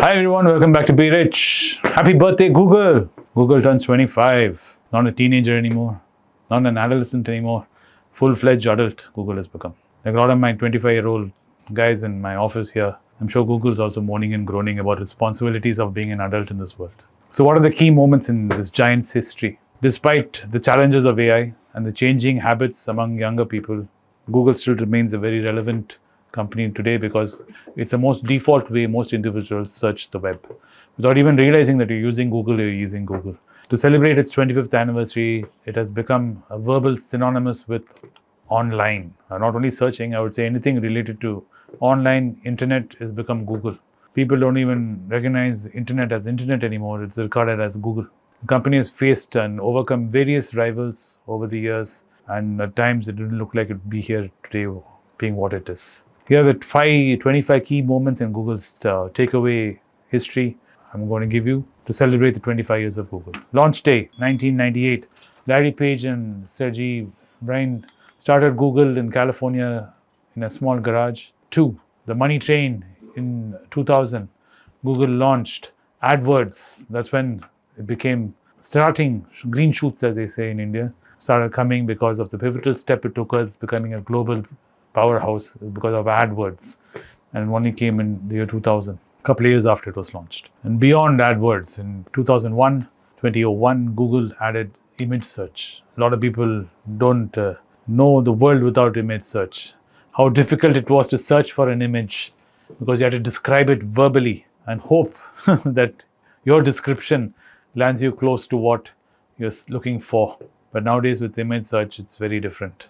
Hi everyone, welcome back to Be Rich. Happy birthday, Google. Google turns 25. Not a teenager anymore, not an adolescent anymore. Full-fledged adult Google has become. Like a lot of my 25-year-old guys in my office here, I'm sure Google's also moaning and groaning about responsibilities of being an adult in this world. So what are the key moments in this giant's history? Despite the challenges of AI and the changing habits among younger people, Google still remains a very relevant company today because it's the most default way most individuals search the web. Without even realizing that you're using Google, you're using Google. To celebrate its 25th anniversary, it has become a verbal synonymous with online. Not only searching, I would say anything related to online, internet has become Google. People don't even recognize internet as internet anymore. It's regarded as Google. The company has faced and overcome various rivals over the years, and at times it didn't look like it would be here today being what it is. Here are the 25 key moments in Google's takeaway history I'm going to give you to celebrate the 25 years of Google. Launch day, 1998. Larry Page and Sergey Brin started Google in California in a small garage. 2. The money train in 2000. Google launched AdWords. That's when it became starting green shoots, as they say in India, started coming because of the pivotal step it took us becoming a global powerhouse because of AdWords, and only came in the year 2000, a couple of years after it was launched. And beyond AdWords, in 2001, Google added image search. A lot of people don't know the world without image search. How difficult it was to search for an image because you had to describe it verbally and hope that your description lands you close to what you're looking for. But nowadays with image search, it's very different.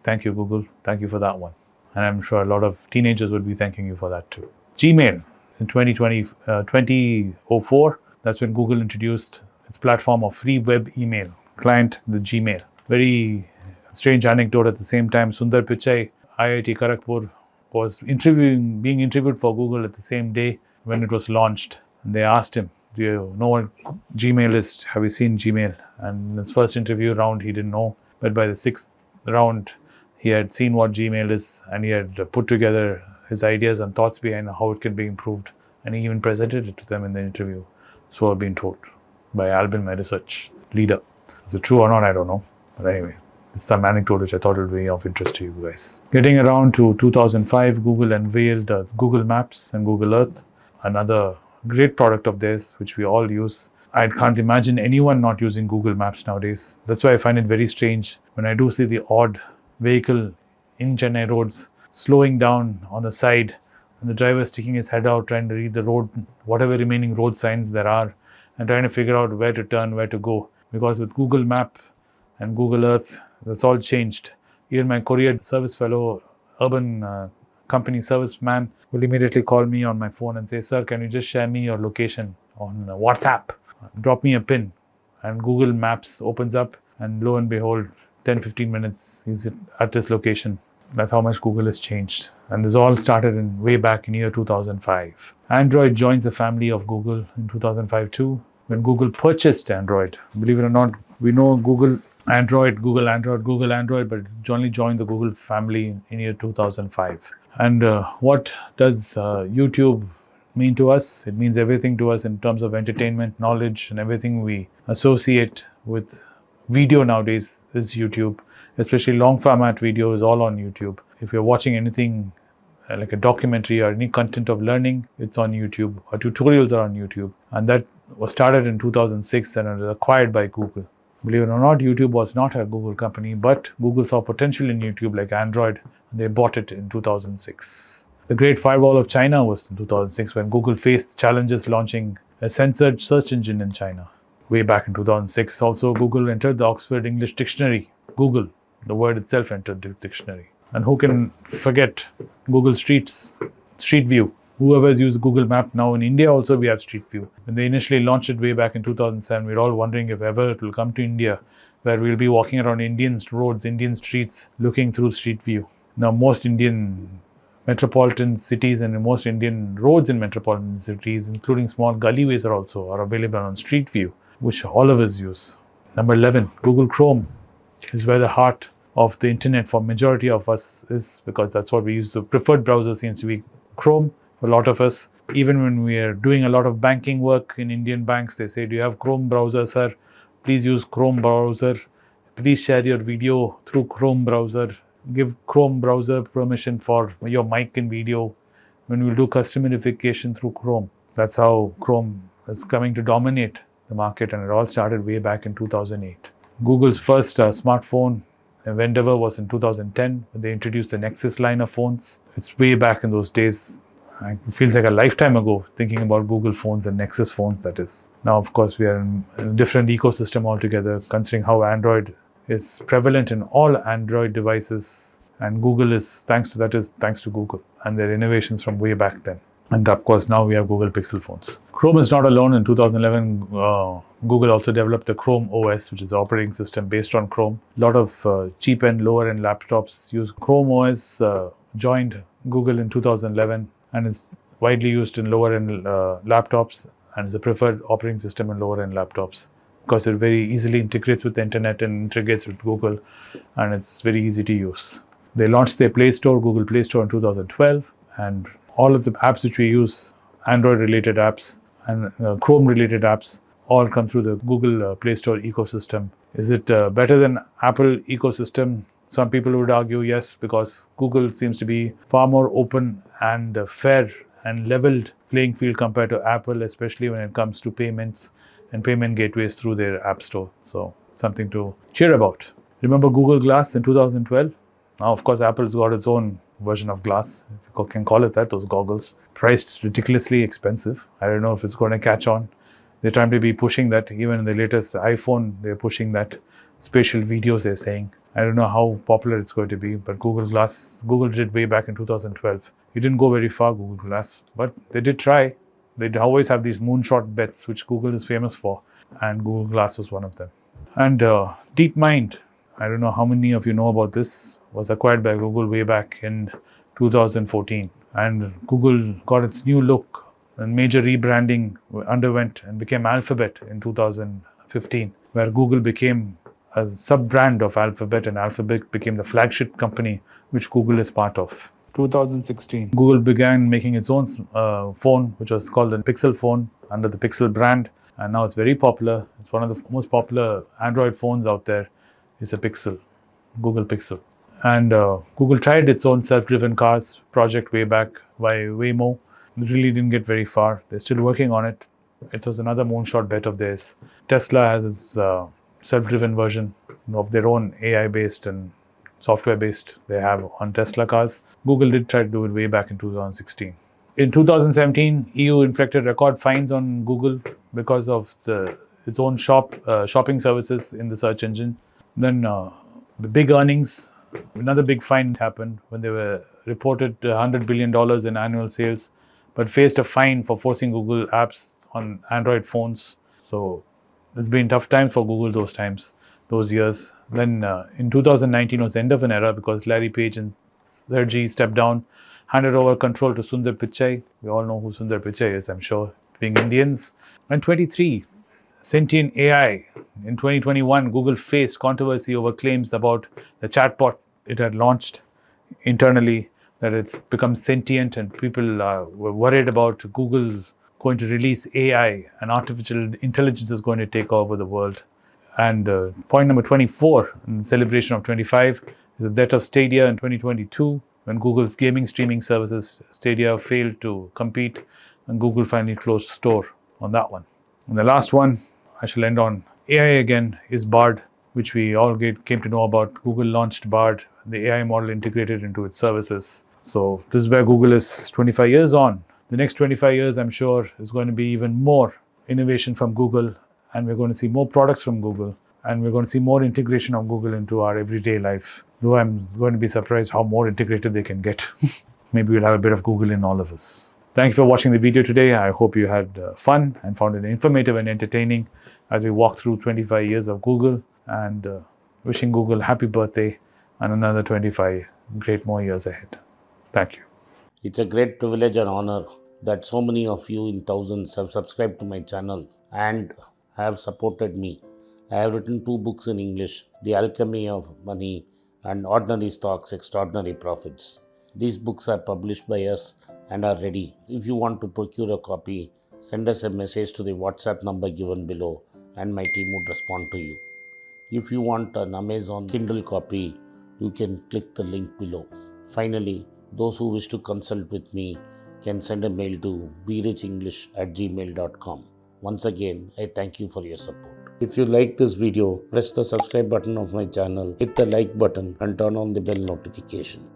Thank you, Google. Thank you for that one. And I'm sure a lot of teenagers would be thanking you for that too. Gmail in 2004, that's when Google introduced its platform of free web email client, the Gmail. Very strange anecdote at the same time. Sundar Pichai, IIT Kharagpur, was being interviewed for Google at the same day when it was launched. And they asked him, do you know what Gmail is? Have you seen Gmail? And in his first interview round, he didn't know. But by the sixth round, he had seen what Gmail is and he had put together his ideas and thoughts behind how it can be improved, and he even presented it to them in the interview. So I've been told by Albin, my research leader. Is it true or not? I don't know. But anyway, it's some anecdote which I thought would be of interest to you guys. Getting around to 2005, Google unveiled Google Maps and Google Earth, another great product of theirs which we all use. I can't imagine anyone not using Google Maps nowadays. That's why I find it very strange when I do see the odd vehicle in Chennai roads slowing down on the side and the driver sticking his head out trying to read the road, whatever remaining road signs there are, and trying to figure out where to turn, where to go. Because with Google Map and Google Earth, that's all changed. Even my courier service fellow, urban company serviceman, will immediately call me on my phone and say, sir, can you just share me your location on WhatsApp? Drop me a pin. And Google Maps opens up, and lo and behold, 10-15 minutes he's at this location. That's how much Google has changed. And this all started way back in year 2005. Android joins the family of Google in 2005 too, when Google purchased Android. Believe it or not, we know Google Android, but it only joined the Google family in year 2005. And what does YouTube mean to us? It means everything to us in terms of entertainment, knowledge, and everything we associate with video nowadays is YouTube. Especially long format video is all on YouTube. If you're watching anything like a documentary or any content of learning, it's on YouTube. Our tutorials are on YouTube. And that was started in 2006 and was acquired by Google. Believe it or not, YouTube was not a Google company, but Google saw potential in YouTube like Android, and they bought it in 2006. The Great Firewall of China was in 2006 when Google faced challenges launching a censored search engine in China. Way back in 2006, also Google entered the Oxford English Dictionary. Google, the word itself, entered the dictionary. And who can forget Google Street View? Whoever has used Google Map now in India also we have Street View. When they initially launched it way back in 2007, we were all wondering if ever it will come to India where we'll be walking around Indian roads, Indian streets looking through Street View. Now most Indian metropolitan cities and most Indian roads in metropolitan cities, including small gullyways, are available on Street View, which all of us use. Number 11, Google Chrome is where the heart of the internet for majority of us is, because that's what we use. The preferred browser seems to be Chrome for a lot of us. Even when we are doing a lot of banking work in Indian banks, they say, do you have Chrome browser, sir? Please use Chrome browser. Please share your video through Chrome browser. Give Chrome browser permission for your mic and video when we do customer verification through Chrome. That's how Chrome is coming to dominate the market, and it all started way back in 2008. Google's first smartphone endeavor was in 2010 when they introduced the Nexus line of phones. It's way back in those days. It feels like a lifetime ago thinking about Google phones and Nexus phones, that is. Now, of course, we are in a different ecosystem altogether, considering how Android is prevalent in all Android devices. And Google is thanks to Google and their innovations from way back then. And of course, now we have Google Pixel phones. Chrome is not alone. In 2011, Google also developed the Chrome OS, which is the operating system based on Chrome. A lot of cheap and lower end laptops use Chrome OS. Joined Google in 2011 and is widely used in lower end laptops, and is a preferred operating system in lower end laptops because it very easily integrates with the internet and integrates with Google, and it's very easy to use. They launched their Play Store, Google Play Store, in 2012, and all of the apps which we use, Android related apps and Chrome related apps, all come through the Google Play Store ecosystem. Is it better than Apple ecosystem? Some people would argue yes, because Google seems to be far more open and fair and leveled playing field compared to Apple, especially when it comes to payments and payment gateways through their app store. So something to cheer about. Remember Google Glass in 2012? Now, of course, Apple's got its own version of Glass, if you can call it that, those goggles, priced ridiculously expensive. I don't know if it's going to catch on. They're trying to be pushing that. Even in the latest iPhone, they're pushing that spatial videos, they're saying. I don't know how popular it's going to be, but Google did way back in 2012. It didn't go very far, Google Glass, but they did try. They always have these moonshot bets, which Google is famous for, and Google Glass was one of them. And DeepMind, I don't know how many of you know about this, was acquired by Google way back in 2014. And Google got its new look, and major rebranding underwent and became Alphabet in 2015, where Google became a sub-brand of Alphabet, and Alphabet became the flagship company which Google is part of. 2016, Google began making its own phone, which was called the Pixel phone, under the Pixel brand, and now it's very popular. It's one of the most popular Android phones out there. It's a Pixel, Google Pixel. And Google tried its own self-driven cars project way back by Waymo. It really didn't get very far. They're still working on it. It was another moonshot bet of theirs. Tesla has its self-driven version of their own AI-based and software-based they have on Tesla cars. Google did try to do it way back in 2016. In 2017, EU inflicted record fines on Google because of its own shopping services in the search engine. Then the big earnings, another big fine happened when they were reported $100 billion in annual sales, but faced a fine for forcing Google apps on Android phones. So it's been tough times for Google those years. Then in 2019 was the end of an era because Larry Page and Sergey stepped down, handed over control to Sundar Pichai. We all know who Sundar Pichai is, I'm sure, being Indians. And 23, sentient AI. In 2021, Google faced controversy over claims about the chatbots it had launched internally, that it's become sentient, and people were worried about Google going to release AI and artificial intelligence is going to take over the world. And point number 24, in celebration of 25, is the death of Stadia in 2022, when Google's gaming streaming services Stadia failed to compete, and Google finally closed store on that one. And the last one I shall end on AI again is Bard, which we all came to know about. Google launched Bard, the AI model integrated into its services. So this is where Google is 25 years on. The next 25 years, I'm sure, is going to be even more innovation from Google, and we're going to see more products from Google, and we're going to see more integration of Google into our everyday life. Though I'm going to be surprised how more integrated they can get. Maybe we'll have a bit of Google in all of us. Thank you for watching the video today. I hope you had fun and found it informative and entertaining as we walk through 25 years of Google, and wishing Google happy birthday and another 25 great more years ahead. Thank you. It's a great privilege and honor that so many of you in thousands have subscribed to my channel and have supported me. I have written 2 books in English, The Alchemy of Money and Ordinary Stocks, Extraordinary Profits. These books are published by us and are ready. If you want to procure a copy, send us a message to the WhatsApp number given below and my team would respond to you. If you want an Amazon Kindle copy, you can click the link below. Finally, those who wish to consult with me can send a mail to berichenglish@gmail.com. Once again, I thank you for your support. If you like this video, press the subscribe button of my channel, hit the like button and turn on the bell notification.